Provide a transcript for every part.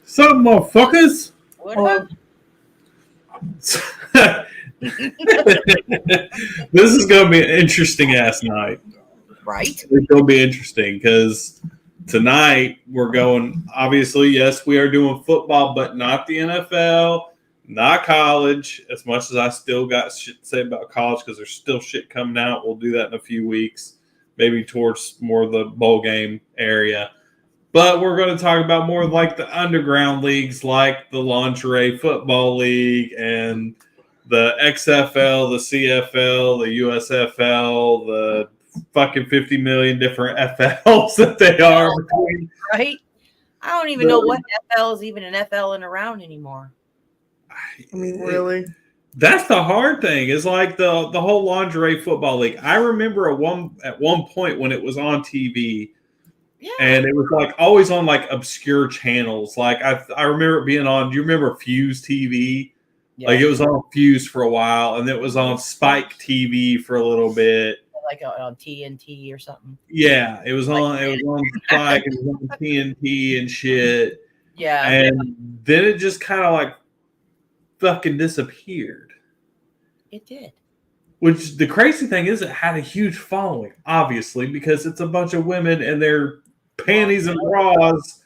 Sup, motherfuckers? What up? This is going to be an interesting ass night. Right? It's going to be interesting because tonight we're going, obviously, yes, we are doing football, but not the NFL, not college, as much as I still got shit to say about college because there's still shit coming out. We'll do that in a few weeks, maybe towards more of the bowl game area. But we're going to talk about more like the underground leagues, like the Lingerie Football League and the XFL, the CFL, the USFL, the fucking 50 million different FLs that they are between. Right? I don't even know what FL is even an FL and around anymore. I mean, really? That's the hard thing is like the whole Lingerie Football League. I remember at one point when it was on TV. Yeah. And it was like always on like obscure channels. Like I remember it being on. Do you remember Fuse TV? Yeah. Like it was on Fuse for a while, and it was on Spike TV for a little bit. Like on TNT or something. Yeah, it was on. It was on Spike. It was on TNT and shit. Yeah. And then it just kind of like fucking disappeared. It did. Which the crazy thing is, it had a huge following, obviously, because it's a bunch of women and their panties and bras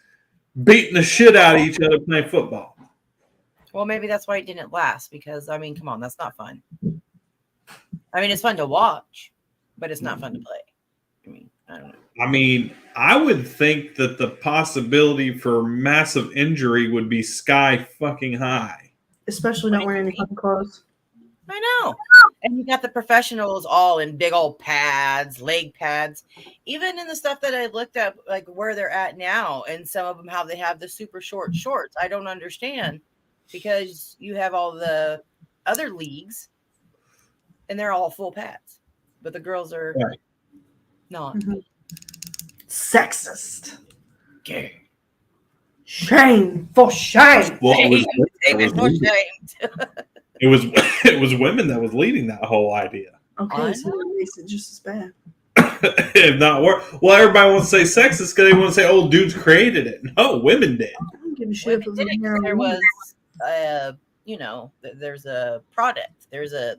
beating the shit out of each other playing football. Well, maybe that's why it didn't last because, I mean, come on, that's not fun. I mean, it's fun to watch, but it's not fun to play. I mean, I don't know. I mean, I would think that the possibility for massive injury would be sky fucking high. Especially not wearing any fucking clothes. I know. And you got the professionals all in big old pads, leg pads, even in the stuff that I looked at, like where they're at now, and some of them how they have the super short shorts. I don't understand because you have all the other leagues and they're all full pads, but the girls are not. Mm-hmm. Sexist. Okay. Shame for shame. Well, it was women that was leading that whole idea. Okay, so that makes it just as bad. If not worse. Well, everybody wants to say sexist because they want to say, "Oh, dudes created it." No, women did. I don't give a shit. There was, you know, there's a product. There's a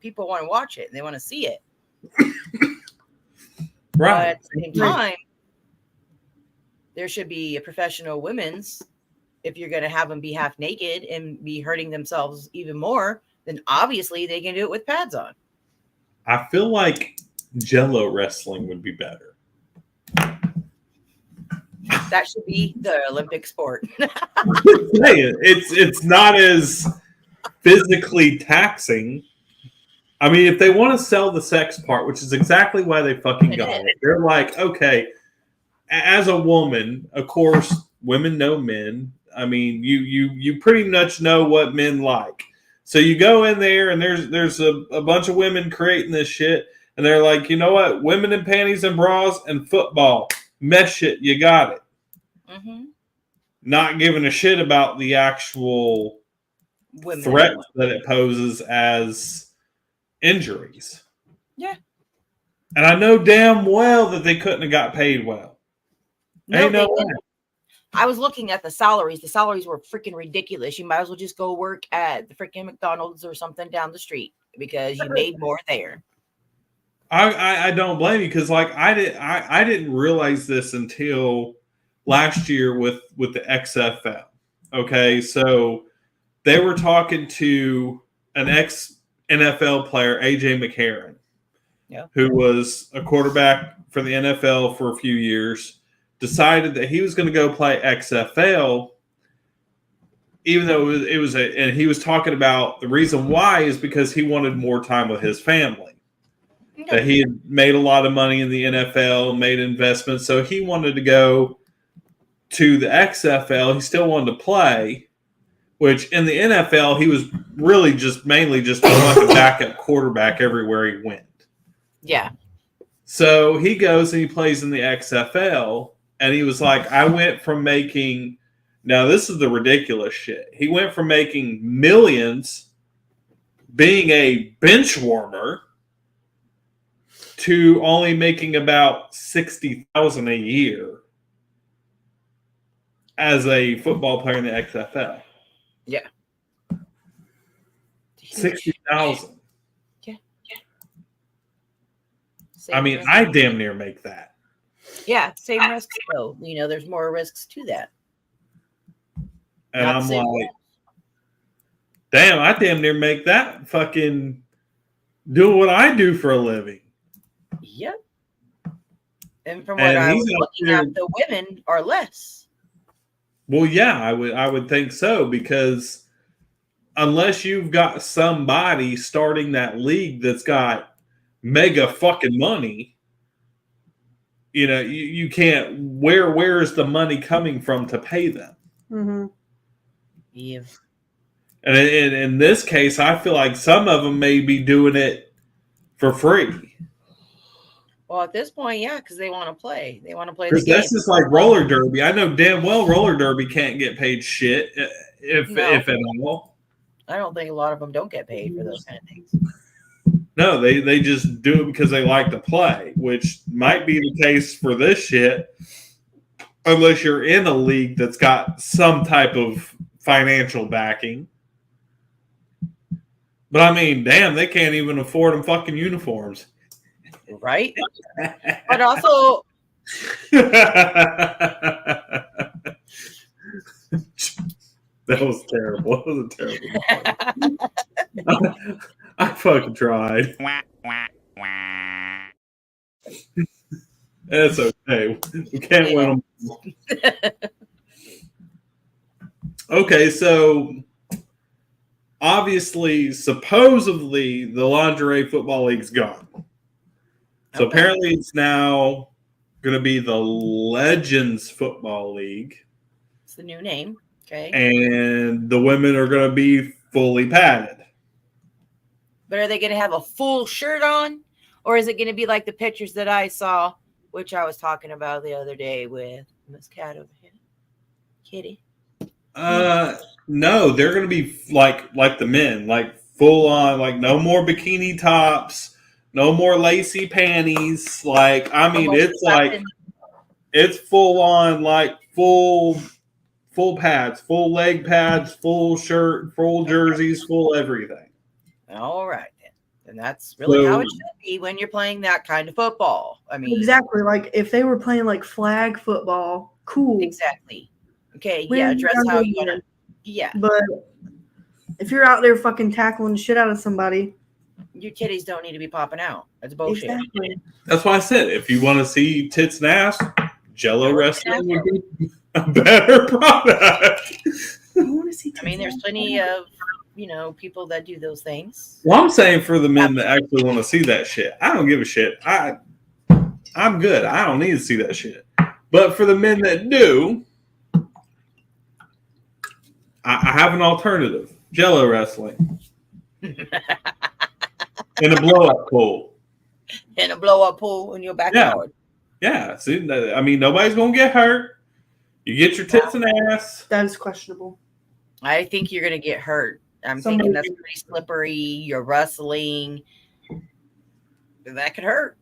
people want to watch it and they want to see it. Right. But at the same time, there should be a professional women's. If you're going to have them be half naked and be hurting themselves even more, then obviously they can do it with pads on. I feel like Jello wrestling would be better. That should be the Olympic sport. It's not as physically taxing. I mean, if they want to sell the sex part, which is exactly why they fucking got it, they're like, okay, as a woman, of course, women know men. I mean, you pretty much know what men like. So you go in there and there's a bunch of women creating this shit, and they're like, you know what? Women in panties and bras and football. Mesh it, you got it. Mm-hmm. Not giving a shit about the actual threat that it poses as injuries. Yeah. And I know damn well that they couldn't have got paid well. No way. I was looking at the salaries. The salaries were freaking ridiculous. You might as well just go work at the freaking McDonald's or something down the street because you made more there. I don't blame you because like I didn't realize this until last year with the XFL. Okay, so they were talking to an ex NFL player, A.J. McCarron, Yeah. who was a quarterback for the NFL for a few years, decided that he was going to go play XFL, even though and he was talking about the reason why is because he wanted more time with his family. That he had made a lot of money in the NFL, made investments, so he wanted to go to the XFL. He still wanted to play, which in the NFL, he was really mainly just like a backup quarterback everywhere he went. Yeah. So he goes and he plays in the XFL, and he was like, I went from making, now this is the ridiculous shit. He went from making millions being a bench warmer to only making about $60,000 a year as a football player in the XFL. Yeah. 60,000. Yeah. I mean, I damn near make that. Yeah, same risks though. There's more risks to that. And Not I'm the same like, rules. damn, I damn near make that fucking doing what I do for a living. Yep. And from what I was looking at, the women are less. Well, yeah, I would think so, because unless you've got somebody starting that league that's got mega fucking money, you can't. Where is the money coming from to pay them? Mm-hmm. Yeah. And in this case, I feel like some of them may be doing it for free. Well, at this point, yeah, because they want to play. They want to play the Because game. that's just like roller derby. I know damn well roller derby can't get paid shit, if at all. I don't think a lot of them don't get paid for those kind of things. No, they just do it because they like to play, which might be the case for this shit, unless you're in a league that's got some type of financial backing. But I mean, damn, they can't even afford them fucking uniforms. Right? But also, that was terrible. That was a terrible. I fucking tried. It's okay. We can't win them. Okay, so obviously, supposedly, the Lingerie Football League's gone. So apparently it's now going to be the Legends Football League. It's the new name. Okay. And the women are going to be fully padded. But are they going to have a full shirt on? Or is it going to be like the pictures that I saw, which I was talking about the other day with Miss Cat over here? Kitty. No, they're going to be like the men, like full on, like no more bikini tops. No more lacy panties. Like, I mean, it's full on, like full pads, full leg pads, full shirt, full jerseys, full everything. All right, then. And that's really how it should be when you're playing that kind of football. I mean, exactly. Like if they were playing like flag football, cool. Exactly. Okay. Yeah. Dress how you want to. Yeah. But if you're out there fucking tackling the shit out of somebody, your titties don't need to be popping out. That's bullshit. Exactly. That's why I said if you want to see tits and ass, Jello wrestling would be a better product. I mean, there's plenty of people that do those things. Well, I'm saying for the men that actually want to see that shit, I don't give a shit. I'm good. I don't need to see that shit. But for the men that do, I have an alternative: Jello wrestling. In a blow-up pool. In a blow-up pool in your backyard. Yeah. See, I mean, nobody's going to get hurt. You get your tits and ass. That is questionable. I think you're going to get hurt. I'm thinking that's pretty slippery. You're wrestling. That could hurt.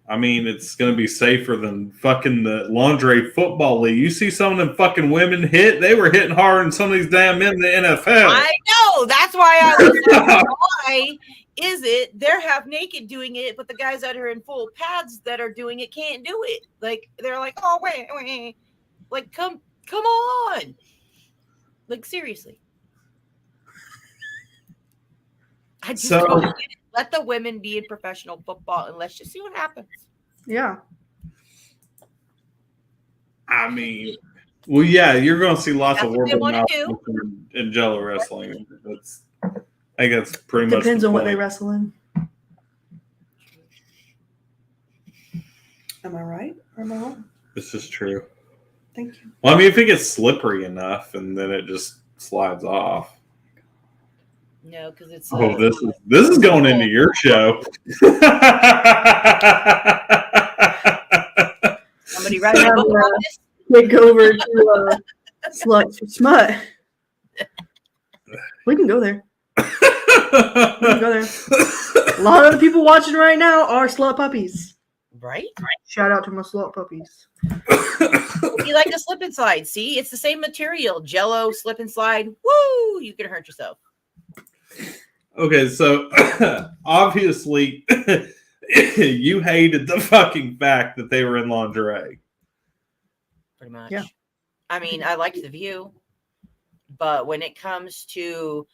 I mean, it's going to be safer than fucking the Lingerie Football League. You see some of them fucking women hit. They were hitting harder than some of these damn men in the NFL. I know. That's why I was like, why is it they're half naked doing it, but the guys that are in full pads that are doing it can't do it? Like, they're like, oh, wait. Like, come on. Like, seriously. I just So- don't get it. Let the women be in professional football and let's just see what happens. Yeah. I mean, well, yeah, you're going to see lots That's of what they Wardlow wanna do. in Jello wrestling. I think that's pretty much Depends the on what they point. wrestle in. Am I right or am I wrong? This is true. Thank you. Well, I mean, if it gets slippery enough, and then it just slides off. No, because it's Oh, this is going into your show. somebody writing a book about this. Kick over to Slut for Smut. We can go there. We can go there. A lot of the people watching right now are slut puppies. Right? Shout out to my slut puppies. You like a slip and slide. See, it's the same material. Jello, slip and slide. Woo! You can hurt yourself. Okay, so obviously you hated the fucking fact that they were in lingerie. Pretty much. Yeah. I mean, I liked the view, but when it comes to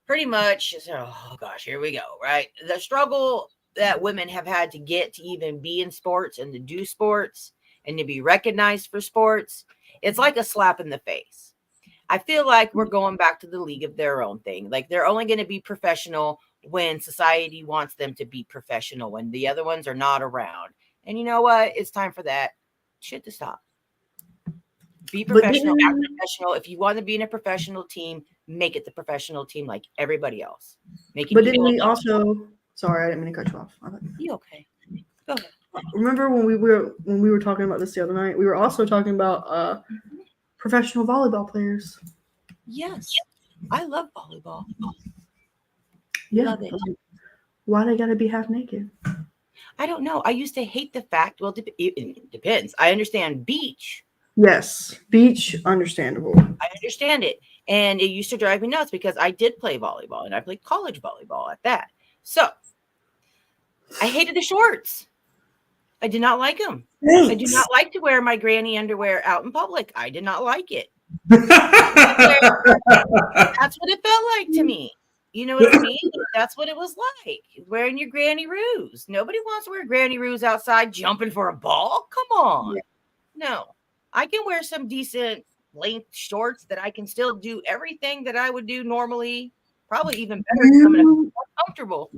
pretty much, oh gosh, here we go, right? The struggle that women have had to get to even be in sports and to do sports and to be recognized for sports, it's like a slap in the face. I feel like we're going back to the league of their own thing. Like they're only going to be professional when society wants them to be professional, when the other ones are not around. And you know what? It's time for that shit to stop. Be professional, act professional. If you want to be in a professional team, make it the professional team like everybody else. Make it. But didn't we also? Sorry, I didn't mean to cut you off. be okay? Go ahead. Remember when we were talking about this the other night? We were also talking about professional volleyball players. Yes, I love volleyball. Yeah. Love it. Why they gotta be half naked? I don't know. I used to hate the fact. Well, it depends. I understand beach. Yes, beach, understandable. I understand it. And it used to drive me nuts because I did play volleyball and I played college volleyball at that. So I hated the shorts. I did not like them. I do not like to wear my granny underwear out in public. I did not like it. That's what it felt like to me. You know what I mean? That's what it was like. Wearing your granny roos. Nobody wants to wear granny roos outside jumping for a ball. Come on. Yeah. No. I can wear some decent length shorts that I can still do everything that I would do normally. Probably even better because I'm more comfortable.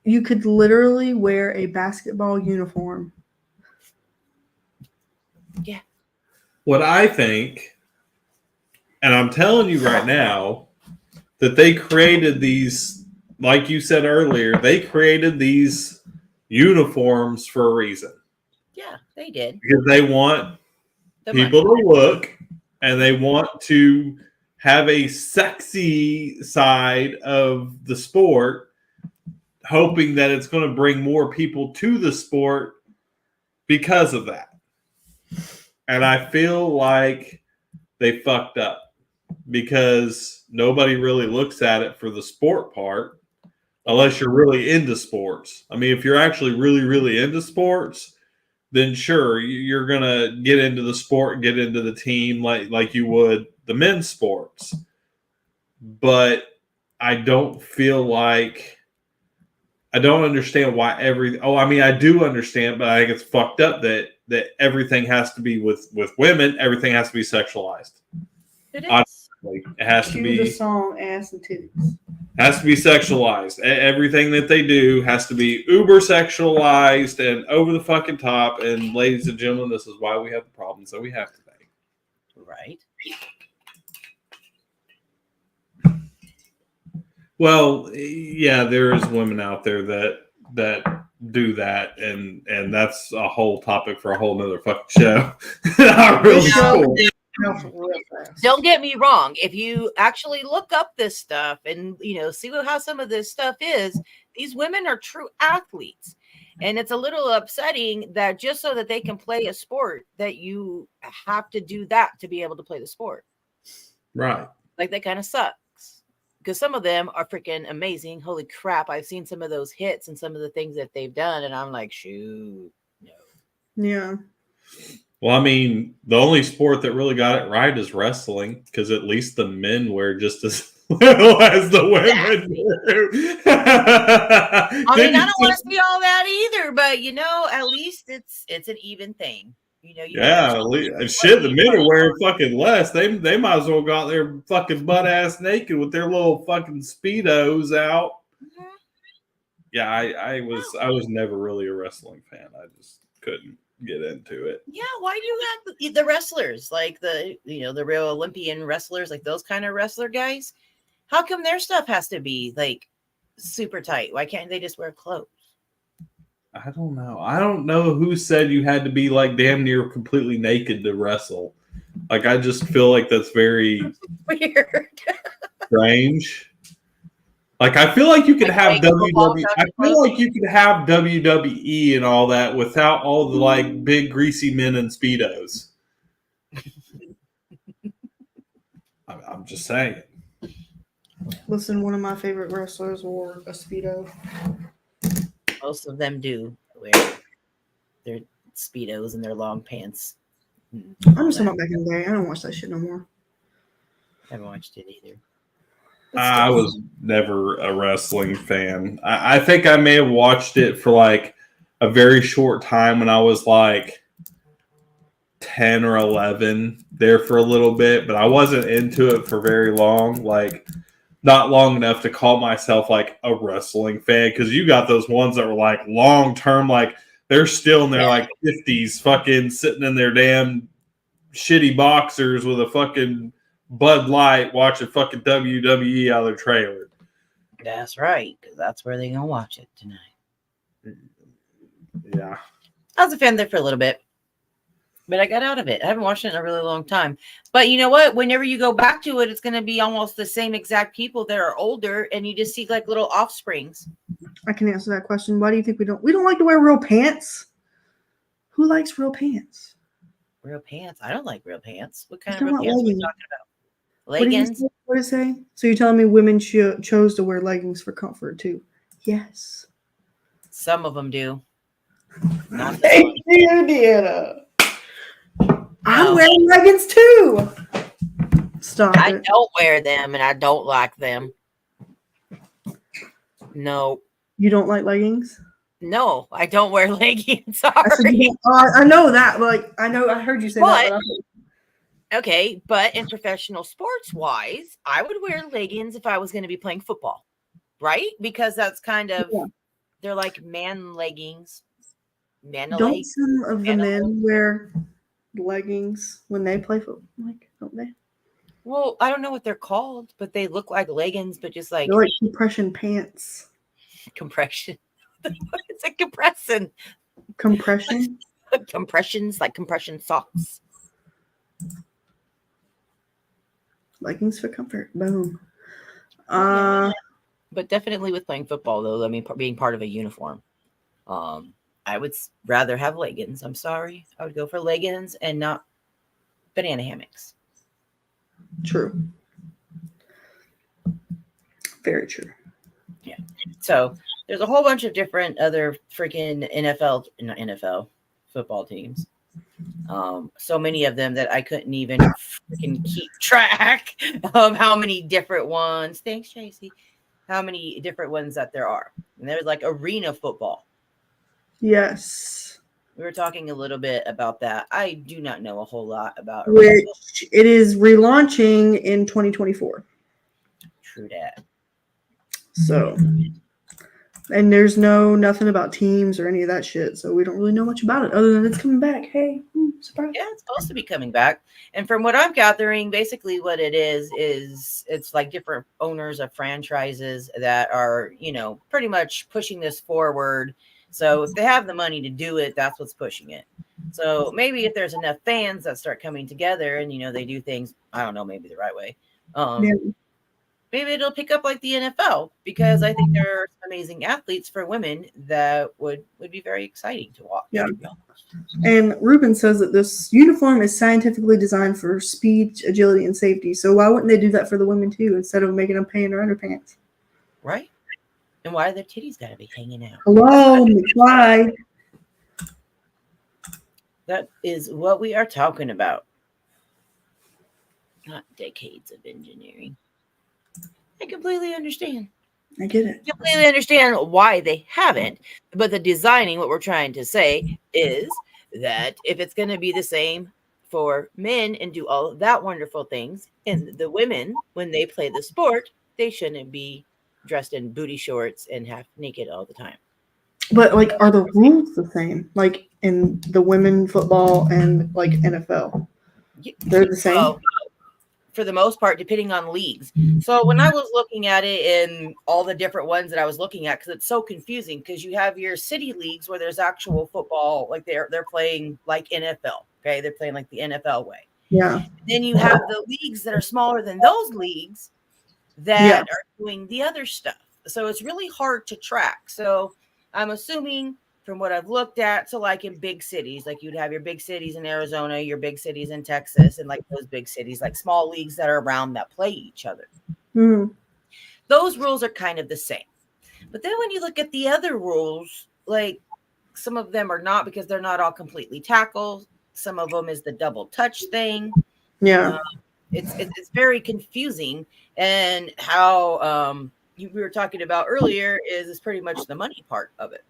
You could literally wear a basketball uniform. Yeah. What I think, and I'm telling you right now, that they created these, like you said earlier, they created these uniforms for a reason. Yeah, they did. Because they want The people money. to look and they want to have a sexy side of the sport, hoping that it's going to bring more people to the sport because of that. And I feel like they fucked up because nobody really looks at it for the sport part unless you're really into sports. I mean, if you're actually really, really into sports, then sure, you're going to get into the sport, get into the team like you would the men's sports. But I don't feel like I don't understand why I do understand, but I think it's fucked up that everything has to be with women, everything has to be sexualized. It is. Like, it has to Cue be the song "Ass and Titties." has to be sexualized. Everything that they do has to be uber sexualized and over the fucking top. And ladies and gentlemen, this is why we have the problems that we have today. Right. Well, yeah, there is women out there that do that, and that's a whole topic for a whole nother fucking show. Not really cool. Don't get me wrong. If you actually look up this stuff and see how some of this stuff is, these women are true athletes. And it's a little upsetting that just so that they can play a sport, that you have to do that to be able to play the sport. Right. Like, that kind of sucks. Because some of them are freaking amazing. Holy crap. I've seen some of those hits and some of the things that they've done. And I'm like, shoot. No. Yeah. Well, I mean, the only sport that really got it right is wrestling, because at least the men wear just as little as the women do. I mean, I Didn't don't you- want to see all that either, but at least it's an even thing. You Yeah, have shit. The men are wearing fucking less. They might as well go out there fucking butt ass naked with their little fucking speedos out. Mhm. Yeah, I was never really a wrestling fan. I just couldn't get into it. Yeah, why do you have the wrestlers like the real Olympian wrestlers, like those kind of wrestler guys? How come their stuff has to be like super tight? Why can't they just wear clothes? I don't know. I don't know who said you had to be like damn near completely naked to wrestle. Like I just feel like that's very Weird. strange. Like I feel like you could have Like football WWE. without I your feel like you could have WWE and all that without all the like big greasy men in speedos. I'm just saying. Listen, one of my favorite wrestlers wore a Speedo. Most of them do wear their speedos and their long pants. I'm just talking about back in the day. I don't watch that shit no more. Haven't watched it either. I was never a wrestling fan. I think I may have watched it for like a very short time when I was like 10 or 11 there for a little bit, but I wasn't into it for very long. Like, not long enough to call myself like a wrestling fan because you got those ones that were like long term, like they're still in their like 50s, fucking sitting in their damn shitty boxers with a fucking Bud Light watching fucking WWE out of their trailer. That's right, because that's where they're gonna watch it tonight. Yeah. I was a fan there for a little bit, but I got out of it. I haven't watched it in a really long time. But you know what? Whenever you go back to it, it's going to be almost the same exact people that are older, and you just see like little offsprings. I can answer that question. Why do you think we don't like to wear real pants? Who likes real pants? Real pants? I don't like real pants. What kind You're of real talking pants are we leggings. talking about? What did you Leggings? say? What did it say? So you're telling me women chose to wear leggings for comfort too? Yes. Some of them do. Not this Thank one. you, Deanna. I'm No. wearing leggings too. Stop I it. don't wear them, and I don't like them. No, You don't like leggings? no, I don't wear leggings. I said you Sorry. don't- I know that. Like I heard you say that. But- But Okay, but in professional sports wise, I would wear leggings if I was going to be playing football, right? Because that's kind of Yeah. they're like man leggings. Man don't legs. some of the animal. men wear leggings when they play football? Like, don't they? Well, I don't know what they're called, but they look like leggings, but just like They're like compression pants. compression. It's a compression. Compression? Compressions, like compression socks. Leggings for comfort. Boom. Yeah. But definitely with playing football, though, I mean, being part of a uniform, I would rather have leggings. I'm sorry, I would go for leggings and not banana hammocks. True. Very true. So there's a whole bunch of different other freaking not NFL football teams. So many of them that I couldn't even freaking keep track of how many different ones. Thanks, Tracy. How many different ones that there are. And there's like arena football. Yes. We were talking a little bit about that. I do not know a whole lot about arena football. Which it is relaunching in 2024. True that. So, and there's nothing about teams or any of that shit. So we don't really know much about it other than it's coming back. Hey, surprise. Yeah, it's supposed to be coming back. And from what I'm gathering, basically what it is it's like different owners of franchises that are, pretty much pushing this forward. So if they have the money to do it, that's what's pushing it. So maybe if there's enough fans that start coming together and, they do things, I don't know, maybe the right way. Yeah. Maybe it'll pick up like the NFL because I think there are some amazing athletes for women that would be very exciting to watch. Yeah. To be honest. And Ruben says that this uniform is scientifically designed for speed, agility, and safety. So why wouldn't they do that for the women too, instead of making them pay in their underpants? Right? And why are their titties got to be hanging out? Hello, McFly. That is what we are talking about. Not decades of engineering. I completely understand. I get it. Completely understand why they haven't, but the designing, what we're trying to say is that if it's going to be the same for men and do all of that wonderful things, and the women, when they play the sport, they shouldn't be dressed in booty shorts and half naked all the time. But like, are the rules the same? Like in the women football and like NFL, they're the same. Well, for the most part, depending on leagues. So when I was looking at it in all the different ones that I was looking at, because it's so confusing, because you have your city leagues where there's actual football, like they're playing like NFL. Okay, they're playing like the NFL way. Yeah. Then you have the leagues that are smaller than those leagues that are doing the other stuff. So it's really hard to track. So I'm assuming from what I've looked at, so like in big cities, like you'd have your big cities in Arizona, your big cities in Texas, and like those big cities, like small leagues that are around that play each other. Mm. Those rules are kind of the same. But then when you look at the other rules, like some of them are not, because they're not all completely tackled. Some of them is the double touch thing. Yeah. It's very confusing. And how we were talking about earlier is pretty much the money part of it.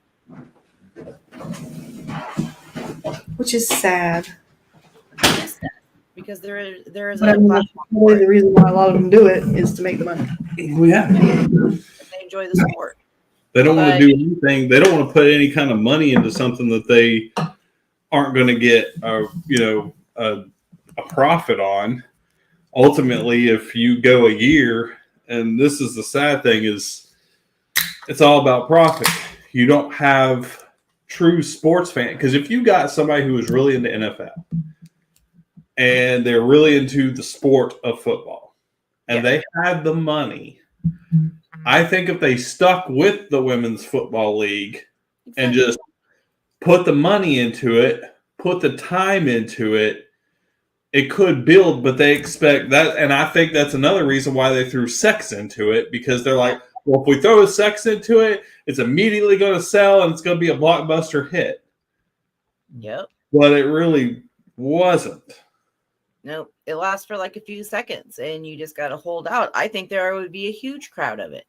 Which is sad. Because there is But a I mean, platform for really the it. reason why a lot of them do it is to make the money. Well, yeah. They enjoy the sport. They don't want to do anything. They don't want to put any kind of money into something that they aren't going to get a profit on. Ultimately, if you go a year, and this is the sad thing, is it's all about profit. You don't have true sports fan, because if you got somebody who is really into NFL and they're really into the sport of football and they had the money, I think if they stuck with the women's football league and just put the money into it, put the time into it, it could build. But they expect that, and I think that's another reason why they threw sex into it, because they're like, well, if we throw a sex into it, it's immediately going to sell and it's going to be a blockbuster hit. Yep. But it really wasn't. No, it lasts for like a few seconds and you just got to hold out. I think there would be a huge crowd of it.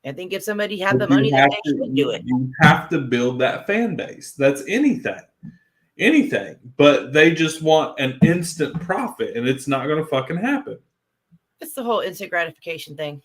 I think if somebody had the money, that they should do it. You have to build that fan base. That's anything. But they just want an instant profit, and it's not going to fucking happen. It's the whole instant gratification thing.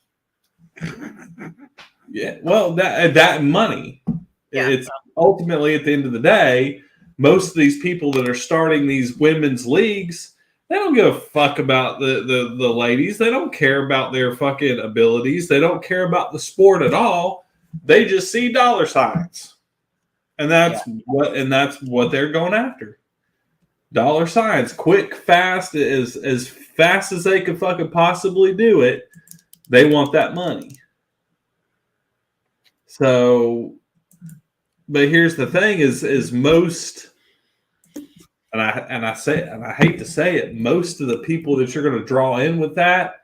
Yeah, well, that money. Yeah. It's ultimately, at the end of the day, most of these people that are starting these women's leagues, they don't give a fuck about the ladies. They don't care about their fucking abilities. They don't care about the sport at all. They just see dollar signs. And that's what they're going after. Dollar signs, quick, fast, as fast as they could fucking possibly do it. They want that money. So, but here's the thing: is most, and I hate to say it, most of the people that you're going to draw in with that,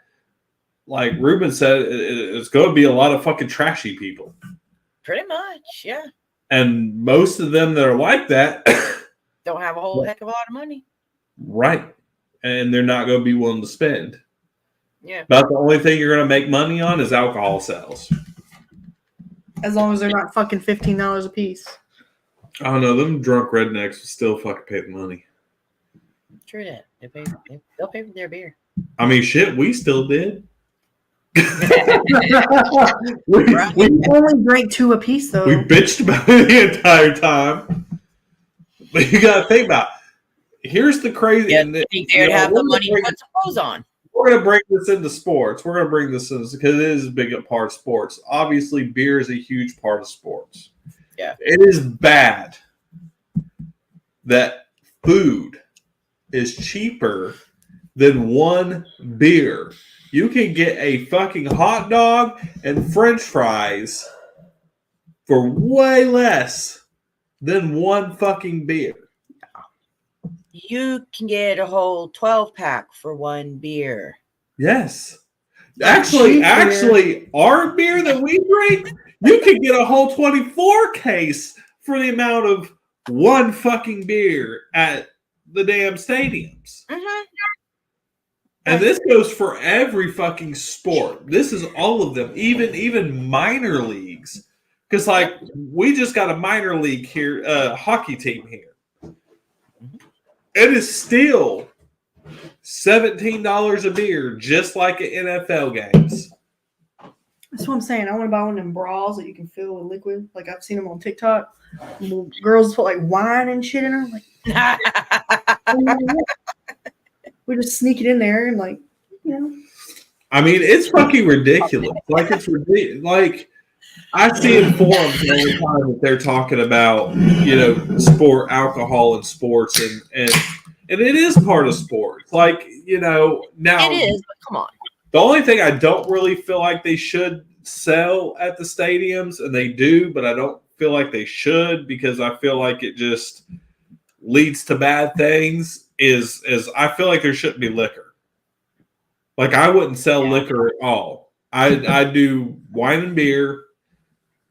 like Ruben said, it's going to be a lot of fucking trashy people. Pretty much, yeah. And most of them that are like that don't have a whole heck of a lot of money. Right. And they're not going to be willing to spend. Yeah. About the only thing you're going to make money on is alcohol sales. As long as they're not fucking $15 a piece. I don't know. Them drunk rednecks will still fucking pay the money. True that. They'll pay for their beer. I mean, shit, we still did. We only drank 2 a piece, though. We bitched about it the entire time. But you got to think about it. Here's the crazy. Yeah, they'd have the money to put some clothes on. We're going to bring this into sports. We're going to bring this in because it is a big part of sports. Obviously, beer is a huge part of sports. Yeah. It is bad that food is cheaper than one beer. You can get a fucking hot dog and French fries for way less than one fucking beer. You can get a whole 12-pack for one beer. Yes. Actually, our beer that we drink, you can get a whole 24 case for the amount of one fucking beer at the damn stadiums. Mm-hmm. And this goes for every fucking sport. This is all of them, even minor leagues. Because like we just got a minor league here, hockey team here. It is still $17 a beer, just like at NFL games. That's what I'm saying. I want to buy one of them bras that you can fill with liquid. Like I've seen them on TikTok. Girls put like wine and shit in them. Like, we just sneak it in there and like, you know. I mean, it's fucking ridiculous. Like it's ridiculous. Like I see in forums all the time that they're talking about, sport alcohol in sports, and it is part of sports. Like now It is, but come on. The only thing I don't really feel like they should sell at the stadiums, and they do, but I don't feel like they should because I feel like it just leads to bad things, is I feel like there shouldn't be liquor. Like I wouldn't sell liquor at all. I do wine and beer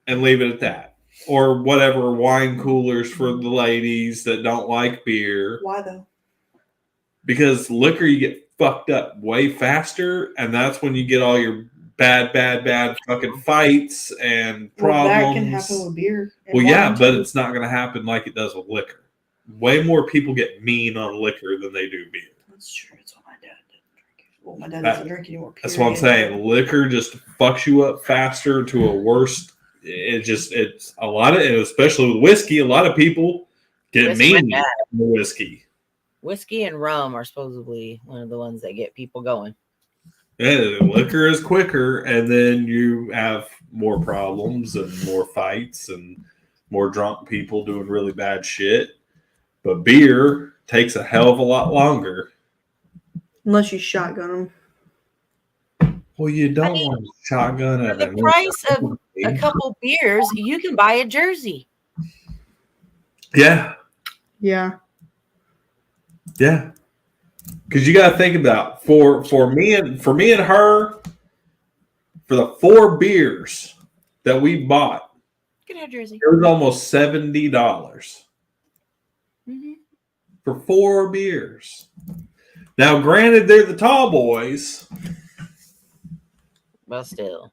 and leave it at that. Or whatever, wine coolers for the ladies that don't like beer. Why though? Because liquor, you get fucked up way faster, and that's when you get all your bad fucking fights and problems. Well, that can happen with beer. Well, yeah, but it's not going to happen like it does with liquor. Way more people get mean on liquor than they do beer. That's true. That's what my dad didn't drink. Well, my dad doesn't drink anymore. Period. That's what I'm saying. Liquor just fucks you up faster to a worse. It's a lot of, and especially with whiskey, a lot of people get mean on whiskey. Whiskey and rum are supposedly one of the ones that get people going. Yeah, liquor is quicker, and then you have more problems and more fights and more drunk people doing really bad shit. But beer takes a hell of a lot longer. Unless you shotgun them. Well, you don't want to shotgun it. For the price of a couple beers, you can buy a jersey. Yeah. Yeah. Yeah. Because you got to think about for me and her, for the 4 beers that we bought, Get a jersey. it was almost $70 for 4 beers. Now, granted, they're the tall boys, But still.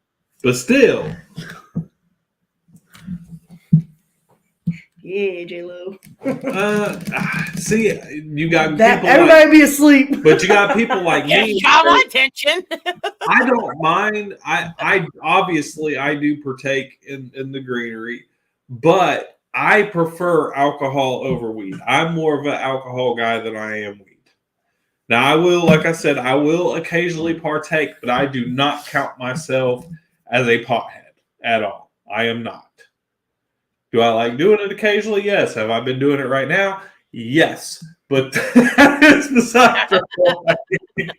Yeah, J-Lo. See, you got That people everybody be asleep. but you got people like me. Got my attention. I don't mind. I obviously I do partake in the greenery, but I prefer alcohol over weed. I'm more of an alcohol guy than I am weed. Now I will, like I said, I will occasionally partake, but I do not count myself as a pothead at all. I am not. Do I like doing it occasionally? Yes. Have I been doing it right now? Yes. But that is beside the point.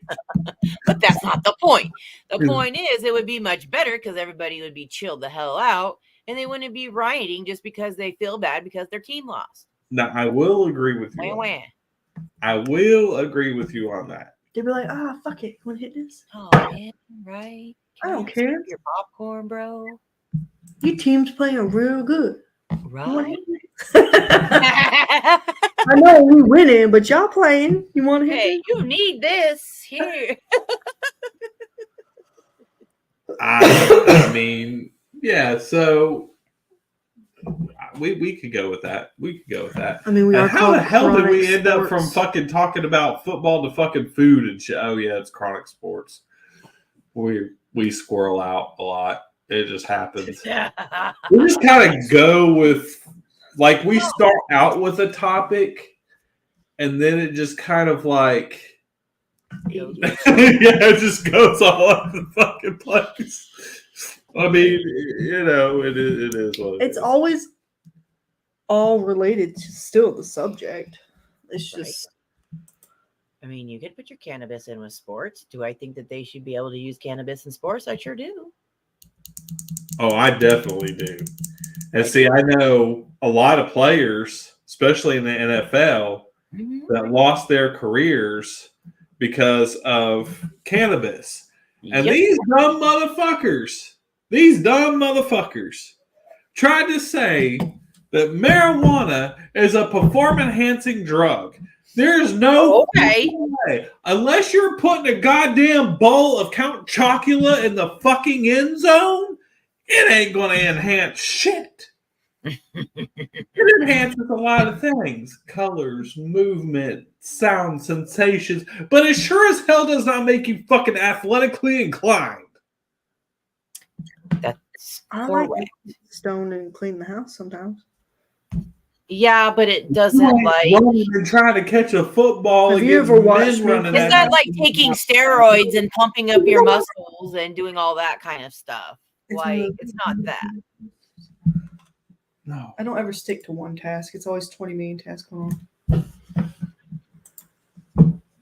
But that's not the point. The point is it would be much better because everybody would be chilled the hell out and they wouldn't be rioting just because they feel bad because their team lost. Now, I will agree with you. I will agree with you on that. They'd be like, fuck it. You want to hit this? Oh, man, right? I don't care. Your popcorn, bro. Your team's playing real good. Right? I know we winning, but y'all playing. You want to hit Hey, you need this here. I mean, yeah, so we could go with that. We could go with that. I mean, we are. How the hell did we end up sports. from fucking talking about football to fucking food and shit? Oh yeah, it's chronic sports. We squirrel out a lot. It just happens. We just kind of go with, like, we start out with a topic, and then it just kind of like, yeah, it just goes all over the fucking place. I mean, it is what it is. It's always all related to still the subject. It's just. I mean, you could put your cannabis in with sports. Do I think that they should be able to use cannabis in sports? I sure do. Oh, I definitely do. And see, I know a lot of players, especially in the NFL, that lost their careers because of cannabis. And these dumb motherfuckers tried to say that marijuana is a performance-enhancing drug. There's no Okay. way. Unless you're putting a goddamn bowl of Count Chocula in the fucking end zone, it ain't going to enhance shit. It enhances a lot of things. Colors, movement, sound, sensations. But it sure as hell does not make you fucking athletically inclined. That's I like correct. to stone and clean the house sometimes. Yeah, but it doesn't like. Running and trying to catch a football Have you against ever watched men me- running It's at not you. like taking steroids and pumping up your muscles and doing all that kind of stuff. Like, it's not that. No. I don't ever stick to one task. It's always 20 million tasks going on.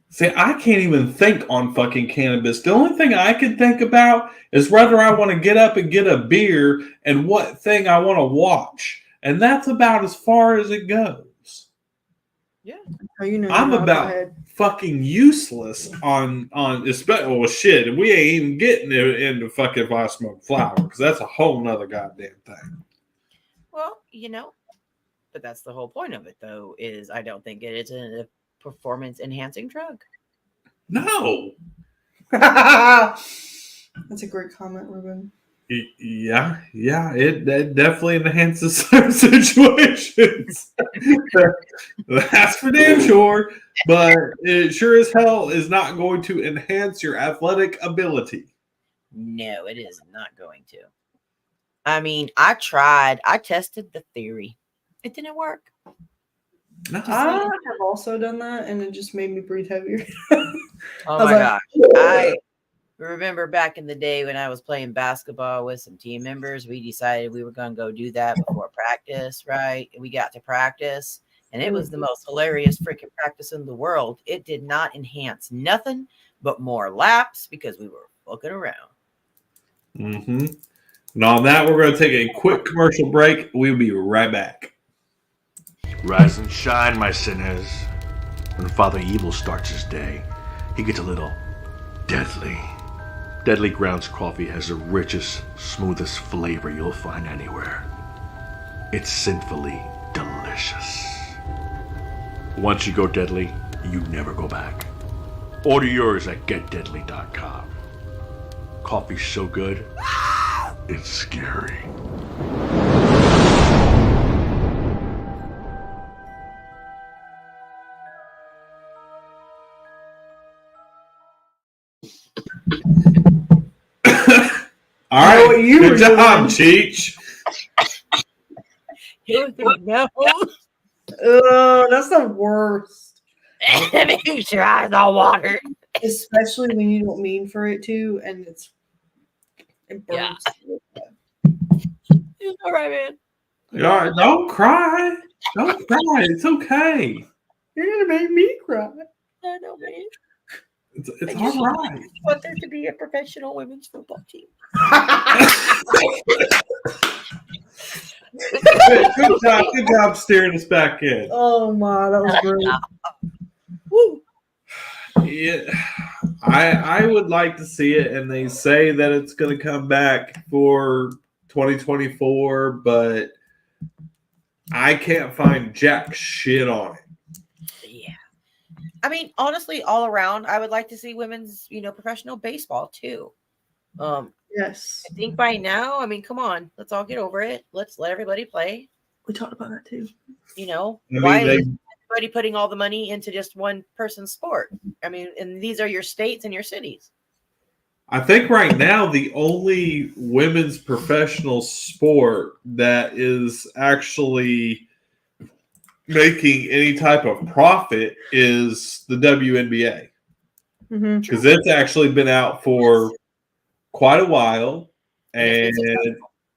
See, I can't even think on fucking cannabis. The only thing I can think about is whether I want to get up and get a beer and what thing I want to watch. And that's about as far as it goes. How you know I'm you're not about ahead. fucking useless on especially well shit, and we ain't even getting into fucking if I smoke flower, because that's a whole nother goddamn thing. Well, but that's the whole point of it, though, is I don't think it is a performance enhancing drug. No. That's a great comment, Ruben. Yeah, it definitely enhances some situations. That's for damn sure. But it sure as hell is not going to enhance your athletic ability. No, it is not going to. I mean, I tested the theory. It didn't work. No. I have also done that, and it just made me breathe heavier. Oh I was my like, gosh. I remember back in the day when I was playing basketball with some team members, we decided we were going to go do that before practice, right? And we got to practice, and it was the most hilarious freaking practice in the world. It did not enhance nothing but more laps because we were looking around. Mm-hmm. And on that, we're going to take a quick commercial break. We'll be right back. Rise and shine, my sinners. When Father Evil starts his day, he gets a little deadly. Deadly Grounds coffee has the richest, smoothest flavor you'll find anywhere. It's sinfully delicious. Once you go deadly, you never go back. Order yours at getdeadly.com. Coffee's so good, it's scary. All right. what you Good were job, doing. Cheech. No. Oh, that's the worst. Make sure I the water. Especially when you don't mean for it to, and it burns. Yeah. All right, man. All right, don't cry. Don't cry. It's okay. You're gonna make me cry. I know, man. It's I all right. just want there to be a professional women's football team. Good job steering us back in. Oh my, that was great. Woo. Yeah, I would like to see it, and they say that it's going to come back for 2024, but I can't find jack shit on it. Yeah. I mean, honestly, all around, I would like to see women's, professional baseball too. Yes, I think by now, I mean, come on, let's all get over it. Let's let everybody play. we talked about that too. Why is everybody putting all the money into just one person's sport? I mean, and these are your states and your cities. I think right now the only women's professional sport that is actually making any type of profit is the WNBA, Mm-hmm. because it's actually been out for quite a while, and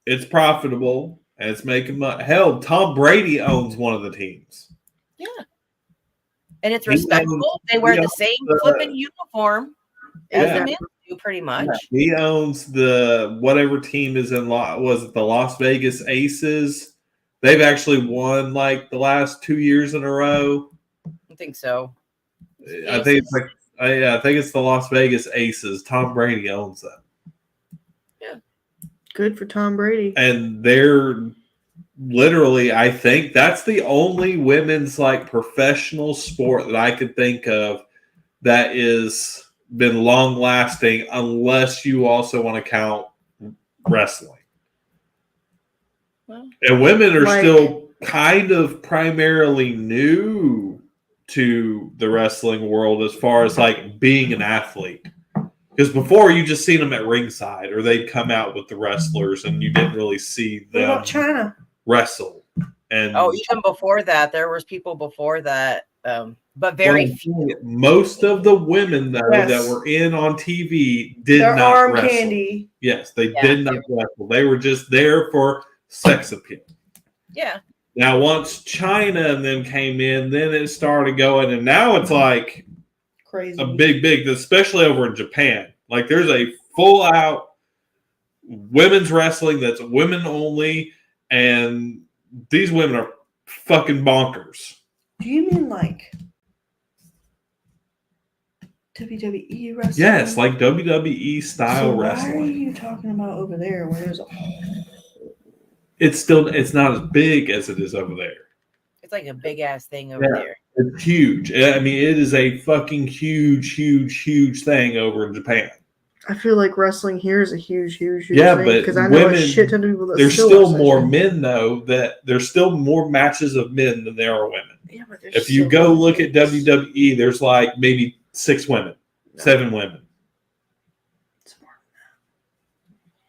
it's profitable, and it's making money. Hell, Tom Brady owns one of the teams. Yeah. And it's He respectable. They wear the owns same the- flipping uniform as Yeah. the men do, pretty much. He owns the whatever team is in was it the Las Vegas Aces? They've actually won like the last 2 years in a row. I think so. I think it's like I think it's the Las Vegas Aces. Tom Brady owns them, Good for Tom Brady. and they're literally, I think that's the only women's like professional sport that I could think of that is been long lasting, unless you also want to count wrestling. Well, And women are Like- still kind of primarily new to the wrestling world as far as like being an athlete. Because before you just seen them at ringside or they'd come out with the wrestlers and you didn't really see What about them China? wrestle. And oh, even before that, there was people before that, but very few. most of the women though Yes. that were in on TV did Their not arm wrestle. candy. Yes, they Yeah. did not wrestle. They were just there for sex appeal. Yeah, Now, once China and then came in, then it started going, and now it's like Crazy. a big, especially over in Japan. Like there's a full out women's wrestling that's women only, and these women are fucking bonkers. Do you mean like WWE wrestling? Yes, like WWE so style why are wrestling. you talking about over there where there's a It's not as big as it is over there. it's like a big ass thing over Yeah. there. It's huge. I mean, it is a fucking huge thing over in Japan. I feel like wrestling here is a huge Yeah, thing but because I know women- a shit ton of people that There's still still watch that more shit. men though. That there's still more matches of men than there are women. Yeah, but there's If you still go women. look at WWE, there's like maybe 6 women, 7 women. It's more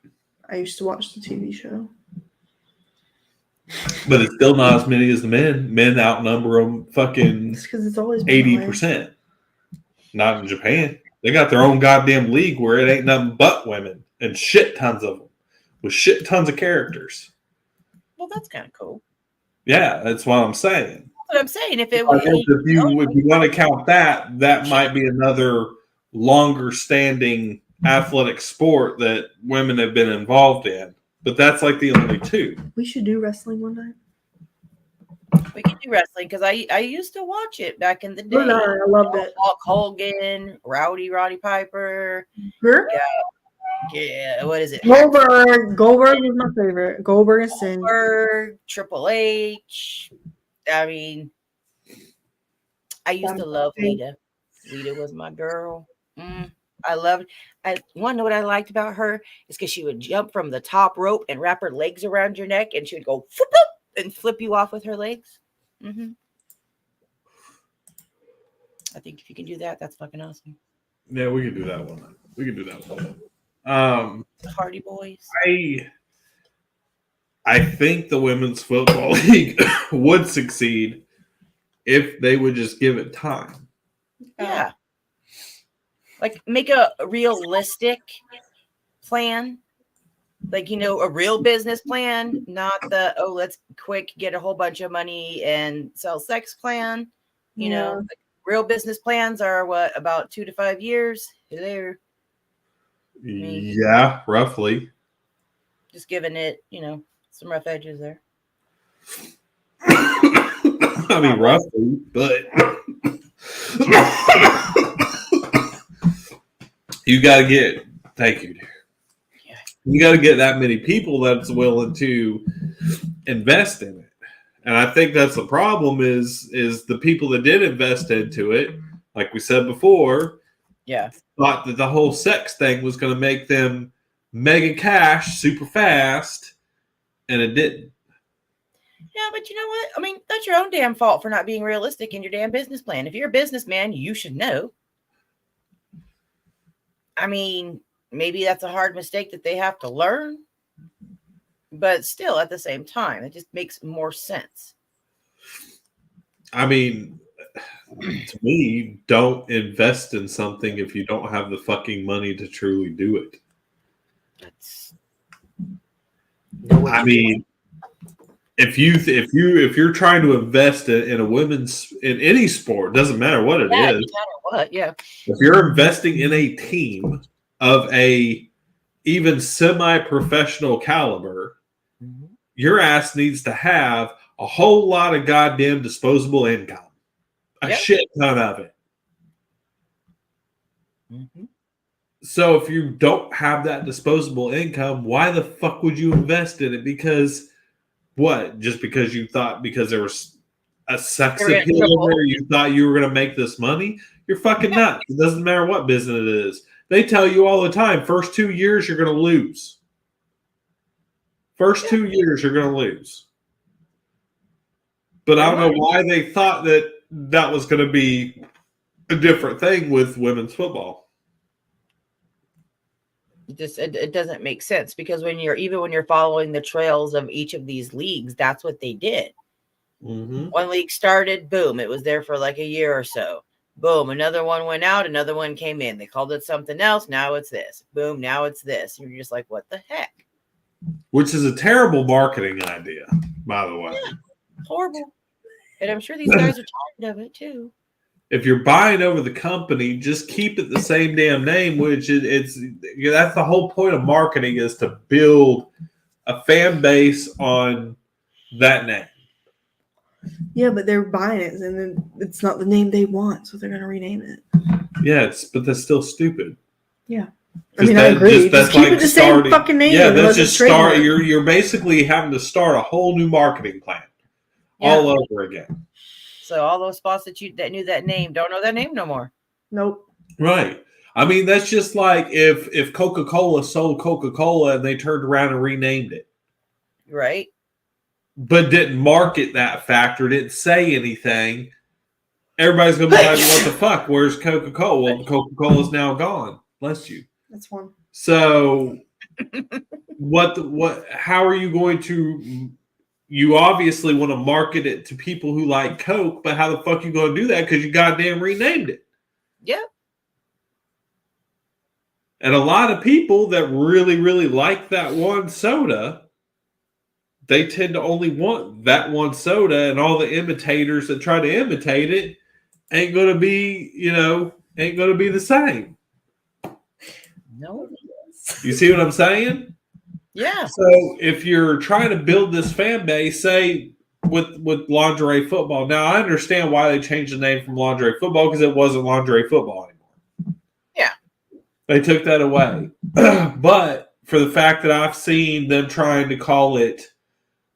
than that. I used to watch the TV show. But it's still not as many as the men. Men outnumber them fucking It's because it's always been that way. 80%. Not in Japan. They got their own goddamn league where it ain't nothing but women and shit tons of them with shit tons of characters. Well, that's kind of cool. Yeah, that's what I'm saying. That's what I'm saying. If it I was, guess if you want to count that, that might be another longer standing athletic sport that women have been involved in. But that's like the only two. We should do wrestling one night. we could do wrestling because I used to watch it back in the day. I loved it. Hulk Hogan, Roddy Piper. Her? Yeah, what is it? Goldberg. Goldberg was my favorite. Goldberg and Sting. Goldberg, Triple H. I mean, I used to love Lita. Lita was my girl. I loved. I want to know what I liked about her is because she would jump from the top rope and wrap her legs around your neck, and she would go flip up and flip you off with her legs. I think if you can do that, that's fucking awesome. Yeah, we can do that one. We can do that one. The Hardy Boys. I think the women's football league would succeed if they would just give it time. Yeah. Like make a realistic plan. Like, a real business plan, not the, let's quick get a whole bunch of money and sell sex plan. Like real business plans are what, about 2 to 5 years? Hello. Yeah, roughly. Just giving it, some rough edges there. I mean, roughly, but you got to get. Thank you, dear. Yeah. You got to get that many people that's willing to invest in it, and I think that's the problem. Is the people that did invest into it, like we said before, Yeah. thought that the whole sex thing was going to make them mega cash super fast, and it didn't. Yeah, but you know what? I mean, that's your own damn fault for not being realistic in your damn business plan. If you're a businessman, you should know. I mean, maybe that's a hard mistake that they have to learn, but still, at the same time, it just makes more sense. I mean, to me, don't invest in something if you don't have the fucking money to truly do it. That's I mean, if you're trying to invest in a women's in any sport, doesn't matter what it yeah, no is. matter what, yeah. If you're investing in a team of a even semi-professional caliber, your ass needs to have a whole lot of goddamn disposable income, a Yep. shit ton of it. So if you don't have that disposable income, why the fuck would you invest in it? Because What? Just because you thought because there was a sex They're in appeal in trouble. there, you thought you were going to make this money? You're fucking nuts. It doesn't matter what business it is. They tell you all the time, first 2 years, you're going to lose. First 2 years, you're going to lose. But I don't know why they thought that that was going to be a different thing with women's football. It doesn't make sense because when you're following the trails of each of these leagues, that's what they did. Mm-hmm. One league started, boom, it was there for like a year or so. Boom, another one went out, another one came in. They called it something else. Now it's this. Boom, now it's this. You're just like, what the heck? Which is a terrible marketing idea, by the way. Yeah, horrible. And I'm sure these guys are tired of it too. If you're buying over the company, just keep it the same damn name. Which it's that's the whole point of marketing is to build a fan base on that name. Yeah, but they're buying it, and then it's not the name they want, so they're going to rename it. Yes, but that's still stupid. Yeah. I mean, I agree. Just keep it the same fucking name. Yeah, that's just start. You're basically having to start a whole new marketing plan all over again. So all those spots that knew that name don't know that name no more. Nope. Right. I mean, that's just like if Coca-Cola sold Coca-Cola and they turned around and renamed it. Right. But didn't market that fact or didn't say anything. Everybody's going to be like, what the fuck? Where's Coca-Cola? Well, Coca-Cola's now gone. Bless you. That's one. So how are you going to, you obviously want to market it to people who like Coke, but how the fuck are you going to do that? Because you goddamn renamed it. Yeah. And a lot of people that really, really like that one soda, they tend to only want that one soda, and all the imitators that try to imitate it ain't going to be, ain't going to be the same. No. You see what I'm saying? Yeah. So if you're trying to build this fan base, say with lingerie football, now I understand why they changed the name from lingerie football because it wasn't lingerie football anymore. Yeah. They took that away. But for the fact that I've seen them trying to call it,